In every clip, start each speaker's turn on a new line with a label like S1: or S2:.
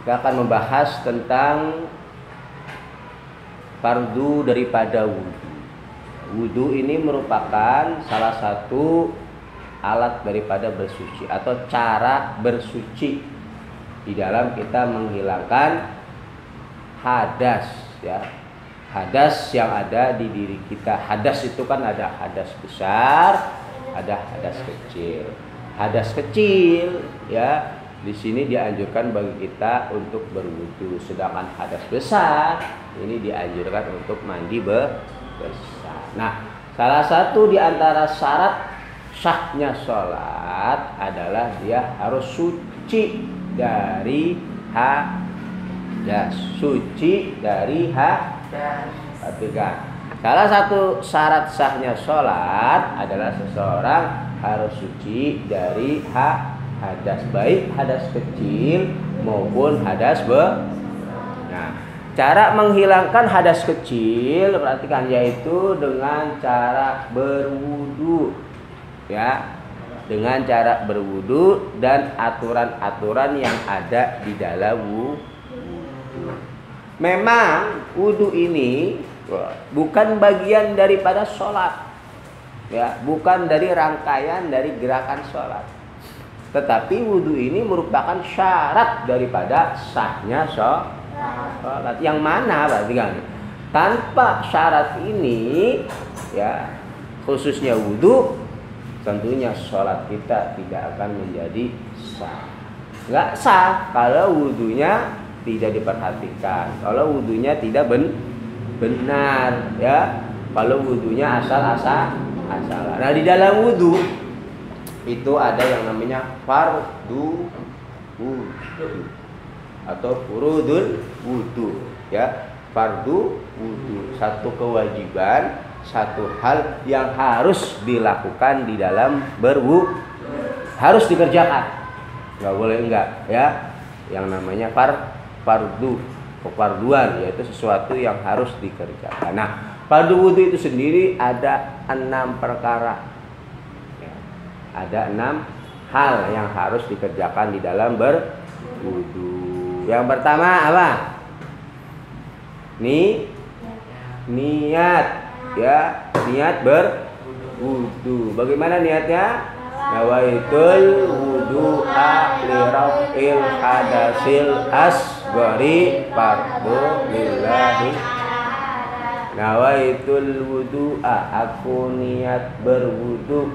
S1: Kita akan membahas tentang fardu daripada wudu. Wudu ini merupakan salah satu alat daripada bersuci atau cara bersuci di dalam kita menghilangkan hadas, ya. Hadas yang ada di diri kita. Hadas itu kan ada hadas besar, ada hadas kecil. Hadas kecil, ya, di sini dianjurkan bagi kita untuk berwudu, sedangkan hadas besar ini dianjurkan untuk mandi besar. Nah, salah satu di antara syarat sahnya sholat adalah dia harus suci dari hadas. Suci dari hadas. Perhatikan. Salah satu syarat sahnya sholat adalah seseorang harus suci dari hadas, baik hadas kecil maupun hadas besar. Nah, cara menghilangkan hadas kecil, perhatikan, yaitu dengan cara berwudu, ya, dengan cara berwudu dan aturan-aturan yang ada di dalam wudu. Memang wudu ini bukan bagian daripada sholat, ya, bukan dari rangkaian dari gerakan sholat. Tetapi wudu ini merupakan syarat daripada sahnya sholat. Yang mana berarti kan? Tanpa syarat ini, ya, khususnya wudu, tentunya sholat kita tidak akan menjadi sah. Nggak sah kalau wudunya tidak diperhatikan, kalau wudunya tidak benar, ya, kalau wudunya asal-asalan. Nah, di dalam wudu itu ada yang namanya fardu wudu atau furudul wudu, ya. Fardu wudu, satu kewajiban, satu hal yang harus dilakukan di dalam berwudu, harus dikerjakan, nggak boleh enggak, ya. Yang namanya fardu, kefarduan, yaitu sesuatu yang harus dikerjakan. Nah, fardu wudu itu sendiri ada 6 perkara. Ada 6 hal yang harus dikerjakan di dalam berwudu. Yang pertama apa? Niat, ya, niat berwudu. Bagaimana niatnya? Nawaitul wudu'a li raf'il hadasil asghari fardhu lillahi. Nawaitul wudu'a, aku niat berwudu,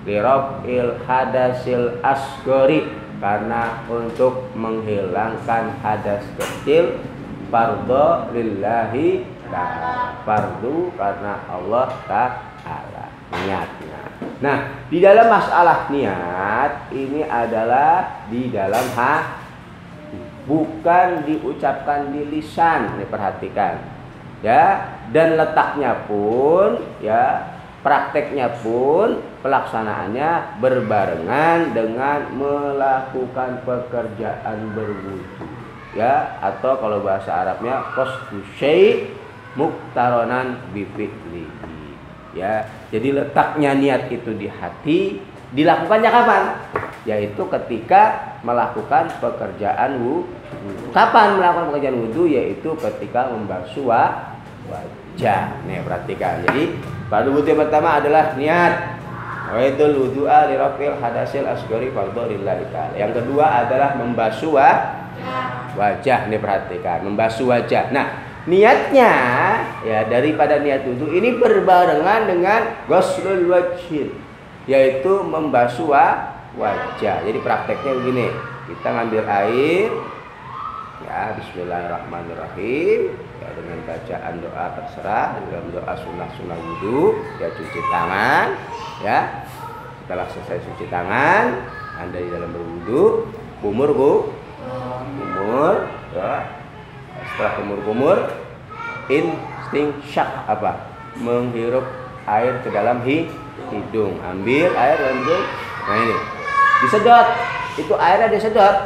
S1: liraf'il hadasil asghari, karena untuk menghilangkan hadas kecil, fardhu lillahi ta'ala, fardu karena Allah Ta'ala, niatnya. Nah, di dalam masalah niat ini adalah di dalam hati, bukan diucapkan di lisan. Ini perhatikan, ya, dan letaknya pun, ya, prakteknya pun, pelaksanaannya berbarengan dengan melakukan pekerjaan berwudu, ya, atau kalau bahasa Arabnya qasdu syai' muqtaronan bi fi'lihi, ya. Jadi letaknya niat itu di hati, dilakukannya kapan? Yaitu ketika melakukan pekerjaan wudu. Kapan melakukan pekerjaan wudu? Yaitu ketika membasuh wajah. Nih, perhatikan. Jadi pada wudu yang pertama adalah niat. Waitul wudu'a li raf'il hadasil asghari fardhu lillahi ta'ala. Yang kedua adalah membasuh wajah. Nih, perhatikan, membasuh wajah. Nah, niatnya, ya, daripada niat wudu ini berbarengan dengan ghuslul wajhin, yaitu membasuh wajah. Jadi prakteknya begini, kita ngambil air, ya, bismillahirrahmanirrahim, ya, dengan bacaan doa terserah, dalam doa sunnah wudu, ya, cuci tangan, ya. Setelah selesai cuci tangan, Anda di dalam berwudu, kumur, ya. Setelah kumur, insting apa? Menghirup air ke dalam hidung. Ambil air dalam hidung. Nah, ini disedot. Itu airnya disedot,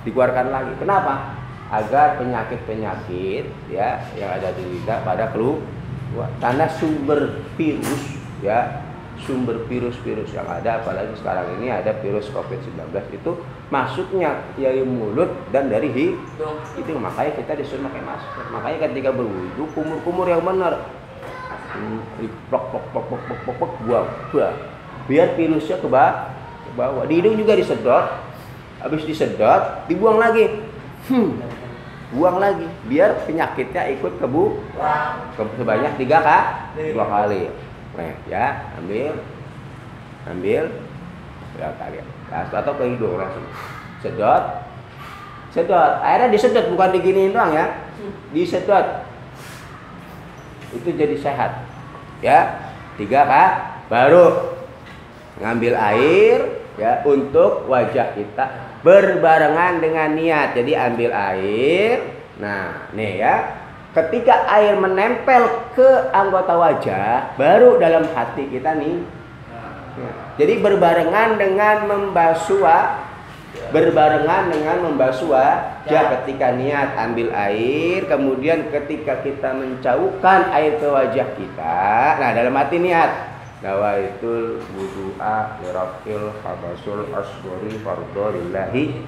S1: dikeluarkan lagi. Kenapa? Agar penyakit-penyakit, ya, yang ada di lidah pada keluar. Karena sumber virus, ya, sumber virus-virus yang ada, apalagi sekarang ini ada virus COVID-19 itu masuknya dari mulut dan dari hidung. Itu makanya kita disuruh pakai masker. Makanya ketika berwudu kumur-kumur yang benar. Plok buang. Biar virusnya ke bawah. Di hidung juga disedot. Habis disedot dibuang lagi. Buang lagi biar penyakitnya ikut sebanyak 2 kali. Nah, ya, ambil ya kali. Atau ke hidung langsung. Sedot. Akhirnya disedot, bukan diginiin doang ya. Disedot. Itu jadi sehat. Ya. 3 baru ngambil air ya untuk wajah kita berbarengan dengan niat. Jadi ambil air. Nah, nih ya. Ketika air menempel ke anggota wajah, baru dalam hati kita nih. Jadi berbarengan dengan membasuh wajah ketika niat ambil air, kemudian ketika kita mencaukan air ke wajah kita. Nah, dalam hati niat nawaitul wudu'a lirafil hadasul asghari fardhu lillahi.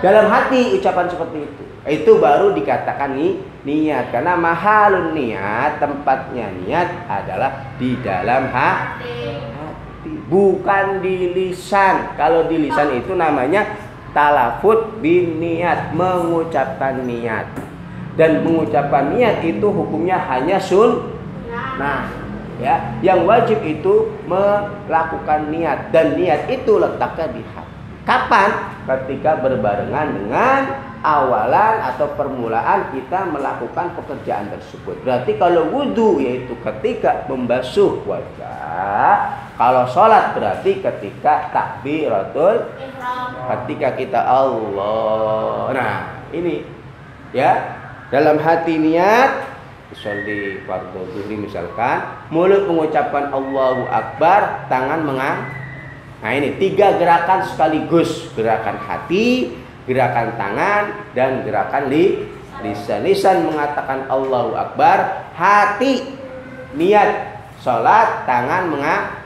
S1: Dalam hati ucapan seperti itu. Itu baru dikatakan niat, karena mahalun niat, tempatnya niat adalah di dalam hati, bukan di lisan. Kalau di lisan itu namanya talafut bin niat, mengucapkan niat. Dan mengucapkan niat itu hukumnya hanya sunnah. Ya, yang wajib itu melakukan niat, dan niat itu letaknya di hati. Kapan? Ketika berbarengan dengan awalan atau permulaan kita melakukan pekerjaan tersebut. Berarti kalau wudu yaitu ketika membasuh wajah, kalau sholat berarti ketika takbiratul ihram, ketika kita Allah. Nah, ini ya, dalam hati niat sholli fardhu zuhri misalkan, mulut mengucapkan Allahu Akbar, tangan mengang. Nah, ini 3 gerakan sekaligus, gerakan hati, gerakan tangan, dan gerakan lisan. Lisan mengatakan Allahu Akbar, hati niat sholat, tangan mengang.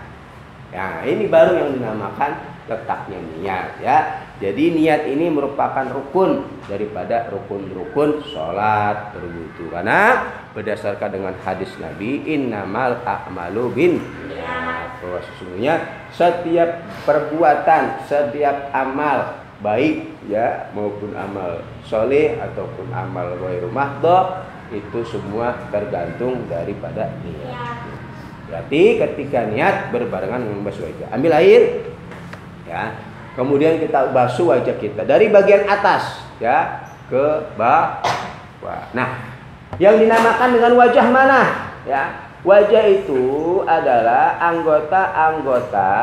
S1: Nah, ini baru yang dinamakan letaknya niat ya. Jadi niat ini merupakan rukun daripada rukun-rukun sholat berwudu, karena berdasarkan dengan hadis Nabi, innamal a'malu binniyat, bahwa sesungguhnya setiap perbuatan, setiap amal baik ya maupun amal soleh ataupun amal ghairu mahdhah itu semua tergantung daripada niat. Berarti ketika niat berbarengan dengan basuh wajah, ambil air ya. Kemudian kita basuh wajah kita dari bagian atas ya ke bawah. Nah, yang dinamakan dengan wajah mana? Ya, wajah itu adalah anggota-anggota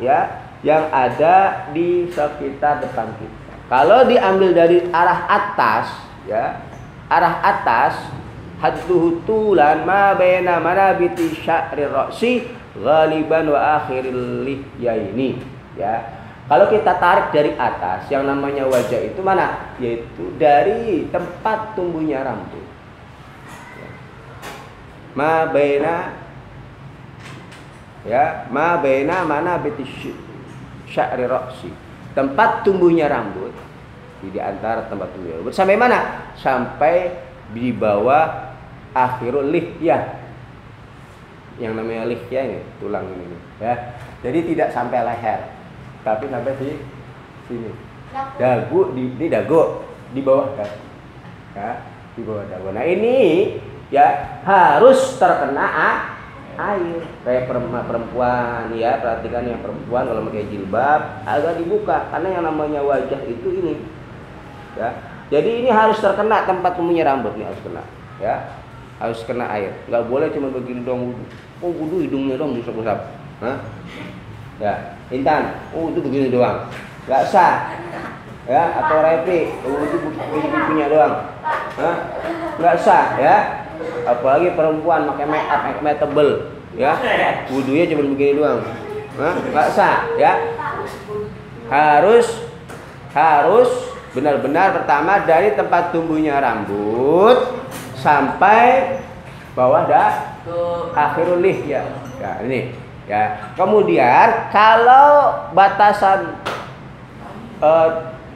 S1: ya yang ada di sekitar depan kita. Kalau diambil dari arah atas ya, arah atas, hadduhu tulan ma baina manabiti sya'ri ra'si ghaliban wa akhiril lihyaini ya. Kalau kita tarik dari atas, yang namanya wajah itu mana? Yaitu dari tempat tumbuhnya rambut. Ma baina ya, ma baina manabiti sya'ri ra'si. Tempat tumbuhnya rambut, di antara tempat tumbuhnya rambut sampai mana? Sampai di bawah akhirul lihyah. Yang namanya lihyah ini, tulang ini ya. Jadi tidak sampai leher, tapi sampai di sini. Dagu di dagu, di bawah dagu. Ya, di bawah dagu. Nah, ini ya harus terkena air. Kayak perempuan ya, perhatikan yang perempuan kalau pakai jilbab agak dibuka, karena yang namanya wajah itu ini. Ya. Jadi ini harus terkena tempat tumbuhnya rambut nih, harus kena. Ya. Harus kena air. Enggak boleh cuma begini dong wudu. Oh, wudu hidungnya dong diusap-usap. Hah? Ya, Intan, itu begini doang, nggak sah, ya. Atau Repi, itu punya doang, nggak sah, ya. Apalagi perempuan pakai make up tebel, ya. Wudunya cuma begini doang, nggak sah, ya. Harus benar-benar pertama dari tempat tumbuhnya rambut sampai bawah akhirul lihya, ya ini. Ya, kemudian kalau batasan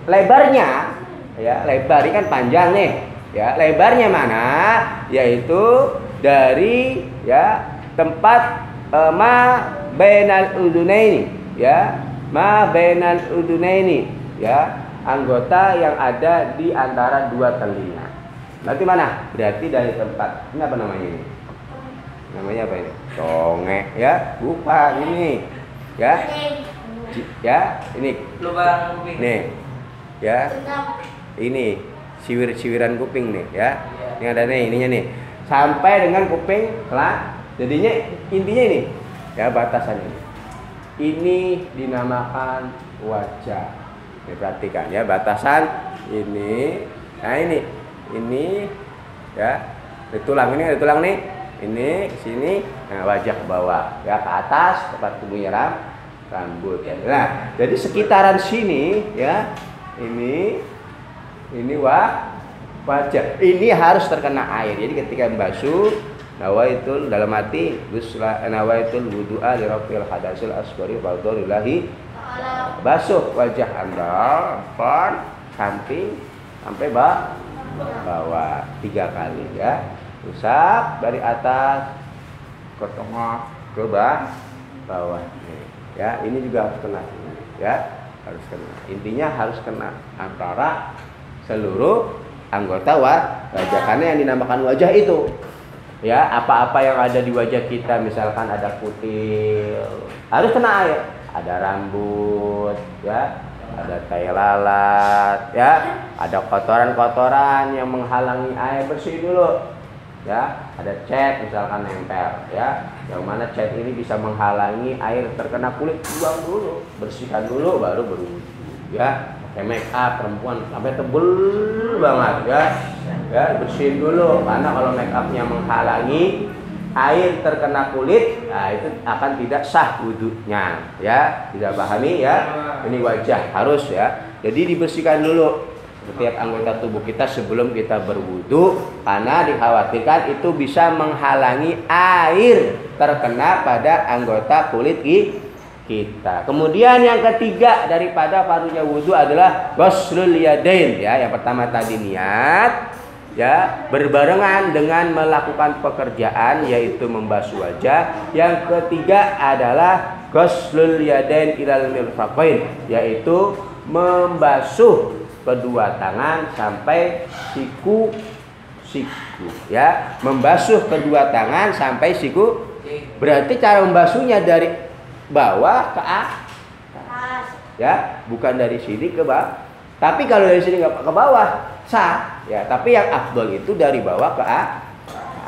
S1: lebarnya, ya lebar ini kan panjang nih, ya lebarnya mana? Yaitu dari ya tempat ma bainal udunaini, ya ma bainal udunaini, ya anggota yang ada di antara dua telinga. Berarti mana? Berarti dari tempat ini apa namanya ini? Namanya apa ini? Congek, ya bukan ini, ya ya ini
S2: lubang kuping
S1: nih, ya ini siwir-siwiran kuping nih, ya ini ada nih ininya nih sampai dengan kuping lah. Jadinya intinya ini, ya batasan ini dinamakan wajah. Diperhatikan ya batasan ini. Nah ini ya ada tulang, ini ada tulang nih, ini ke sini. Nah wajah ke bawah, ya ke atas tempat tubuhnya rambut. Nah jadi sekitaran sini ya ini wajah ini harus terkena air. Jadi ketika membasuh nawaitul dalam hati nawaitul wudu'a li rafil hadasil asghari fardholillahi, basuh wajah Anda depan, samping sampai bawah 3 kali ya. Usap dari atas ke tengah ke bawah nih. Ya, ini juga harus kena ya, harus kena. Intinya harus kena antara seluruh anggota wajah, karena yang dinamakan wajah itu ya apa-apa yang ada di wajah kita, misalkan ada kutil harus kena air, ada rambut ya, ada tai lalat ya, ada kotoran-kotoran yang menghalangi air, bersih dulu ya. Ada cat misalkan nempel ya, yang mana cat ini bisa menghalangi air terkena kulit, buang dulu, bersihkan dulu baru berwudu ya. Pakai make up perempuan sampai tebel banget ya bersihin dulu, karena kalau make upnya menghalangi air terkena kulit, nah itu akan tidak sah wudunya ya. Tidak pahami ya, ini wajah harus ya, jadi dibersihkan dulu setiap anggota tubuh kita sebelum kita berwudu, karena dikhawatirkan itu bisa menghalangi air terkena pada anggota kulit kita. Kemudian yang ketiga daripada fardunya wudu adalah ghuslul yadain ya. Yang pertama tadi niat ya, berbarengan dengan melakukan pekerjaan yaitu membasuh wajah. Yang ketiga adalah ghuslul yadain ilal mirfaqain, yaitu membasuh kedua tangan sampai siku ya, membasuh kedua tangan sampai siku. Berarti cara membasuhnya dari bawah ke atas ya, bukan dari sini ke bawah. Tapi kalau dari sini nggak ke bawah sah ya, tapi yang afdol itu dari bawah ke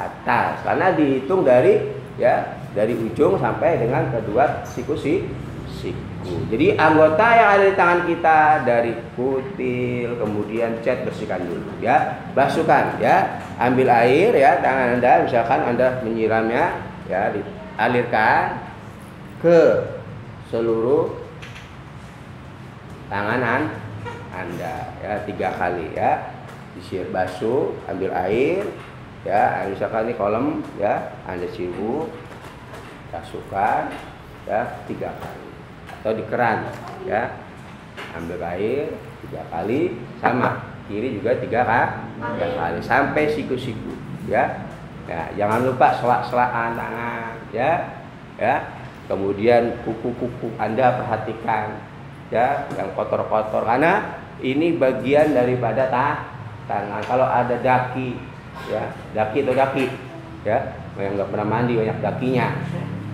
S1: atas, karena dihitung dari ya dari ujung sampai dengan kedua siku. Jadi anggota yang ada di tangan kita dari kutil, kemudian cat, bersihkan dulu ya, basuhkan ya, ambil air ya, tangan Anda misalkan Anda menyiramnya ya, dialirkan ke seluruh tangan Anda ya, 3 kali ya, disir basuh, ambil air ya, misalkan ini kolam ya, Anda sibuk basuhkan ya 3 kali, atau di keran ya, ambil air 3 kali, sama kiri juga 3 kali sampai siku-siku ya. Ya, jangan lupa selak-selakan tangan ya. Kemudian kuku-kuku Anda perhatikan ya, yang kotor-kotor, karena ini bagian daripada tangan. Kalau ada daki ya, daki ya, yang nggak pernah mandi banyak dakinya,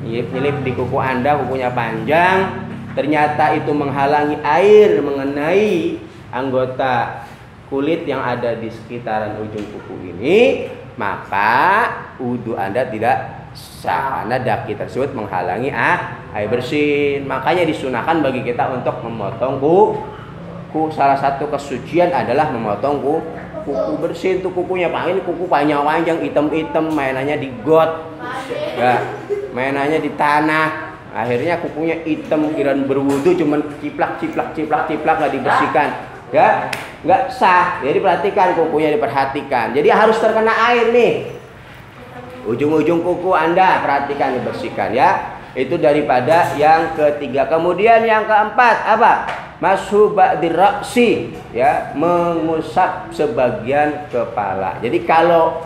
S1: nyelip di kuku Anda, kukunya panjang, ternyata itu menghalangi air mengenai anggota kulit yang ada di sekitaran ujung kuku ini, maka wudu Anda tidak sah, karena daki tersebut menghalangi air bersih. Makanya disunahkan bagi kita untuk memotong kuku. Salah satu kesucian adalah memotong kuku bersih. Itu kukunya ini kuku panjang hitam-hitam, mainannya di got ya, mainannya di tanah, akhirnya kukunya hitam, kirain berwudu cuman ciplak nggak dibersihkan ya, nggak sah. Jadi perhatikan kukunya, diperhatikan, jadi harus terkena air nih. Ujung-ujung kuku Anda perhatikan, dibersihkan ya. Itu daripada yang ketiga. Kemudian yang keempat apa? mashu ba'dir ra'si, ya, mengusap sebagian kepala. Jadi kalau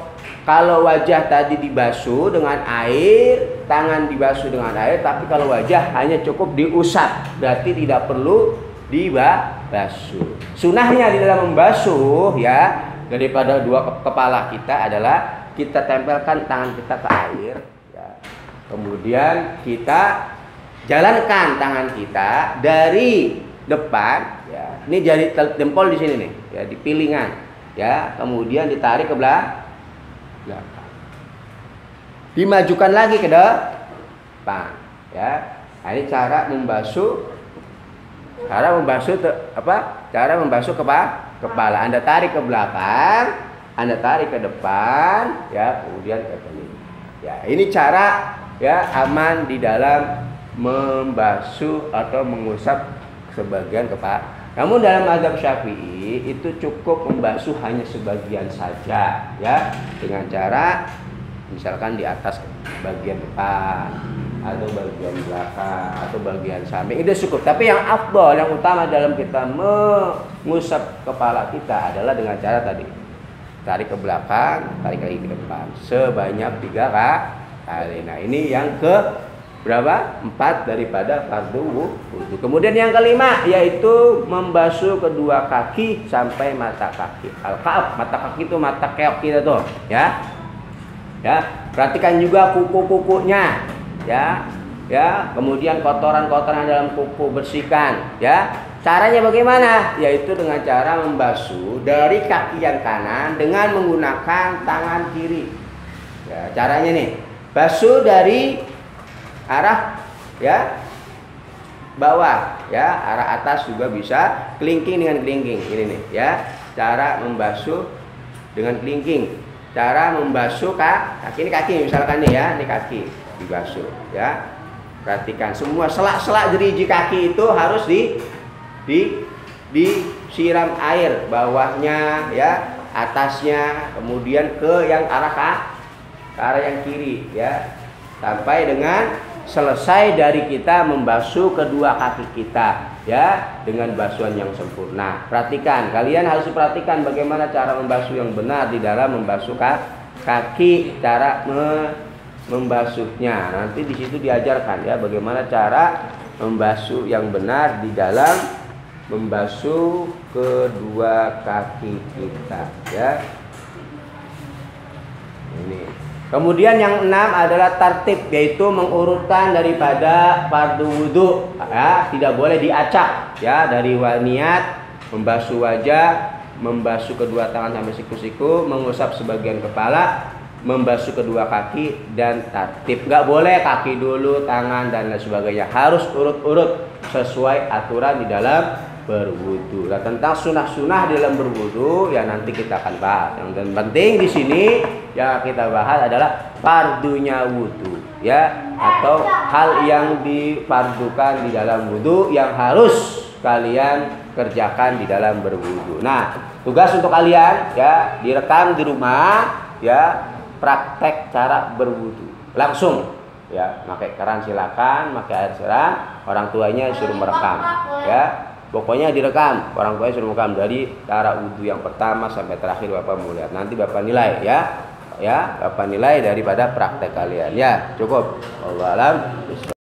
S1: wajah tadi dibasuh dengan air, tangan dibasuh dengan air, tapi kalau wajah hanya cukup diusap, berarti tidak perlu dibasuh. Sunahnya di dalam membasuh, ya, daripada dua kepala kita adalah kita tempelkan tangan kita ke air, ya. Kemudian kita jalankan tangan kita dari depan, ya. Ini jari jempol di sini nih, ya, di pilingan, ya. Kemudian ditarik ke belakang. Dimajukan lagi ke depan, ya. Nah, ini cara membasuh. Cara membasuh kepala. Anda tarik ke belakang, Anda tarik ke depan, ya, kemudian ke sini. Ya, ini cara, ya, aman di dalam membasuh atau mengusap sebagian kepala. Namun dalam mazhab Syafi'i itu cukup membasuh hanya sebagian saja, ya, dengan cara misalkan di atas bagian depan atau bagian belakang atau bagian samping, itu cukup. Tapi yang afdal, yang utama dalam kita mengusap kepala kita adalah dengan cara tadi, tarik ke belakang, tarik lagi ke depan sebanyak 3 kali. Nah, ini yang ke berapa? 4 daripada fardu wudu. Kemudian yang kelima yaitu membasuh kedua kaki sampai mata kaki. Al-ka'ab, mata kaki itu mata keok kita tuh, ya. Ya, perhatikan juga kuku-kukunya, ya. Ya, kemudian kotoran-kotoran dalam kuku bersihkan, ya. Caranya bagaimana? Yaitu dengan cara membasuh dari kaki yang kanan dengan menggunakan tangan kiri. Ya, caranya nih, basuh dari arah, ya, bawah, ya, arah atas juga bisa, kelingking dengan kelingking. Ini nih, ya, cara membasuh dengan kelingking. Cara membasuh kaki, ini kaki misalkan nih, ya, ini kaki dibasuh, ya. Perhatikan semua selak-selak jeriji kaki itu harus disiram air, bawahnya, ya, atasnya, kemudian ke yang arah yang kiri, ya, sampai dengan selesai dari kita membasuh kedua kaki kita, ya, dengan basuhan yang sempurna. Perhatikan, kalian harus perhatikan bagaimana cara membasuh yang benar di dalam membasuh kaki, cara membasuhnya. Nanti di situ diajarkan, ya, bagaimana cara membasuh yang benar di dalam membasuh kedua kaki kita, ya. Ini. Kemudian yang 6 adalah tartib, yaitu mengurutkan daripada fardu wudu, ya, tidak boleh diacak, ya, dari niat membasuh wajah, membasuh kedua tangan sampai siku-siku, mengusap sebagian kepala, membasuh kedua kaki, dan tartib. Nggak boleh kaki dulu, tangan dan lain sebagainya. Harus urut-urut sesuai aturan di dalam berwudu. Nah, tentang sunah-sunah dalam berwudu, ya, nanti kita akan bahas. Yang penting di sini yang kita bahas adalah fardunya wudu, ya, atau hal yang difardukan di dalam wudu yang harus kalian kerjakan di dalam berwudu. Nah, tugas untuk kalian, ya, direkam di rumah, ya, praktek cara berwudu langsung, ya, pakai keran silakan, pakai air siram, orang tuanya suruh merekam, ya. Pokoknya direkam, orang tuanya suruh merekam dari cara wudu yang pertama sampai terakhir. Bapak mau lihat, nanti Bapak nilai, ya, Bapak nilai daripada praktek kalian, ya. Cukup. Wallahu a'lam.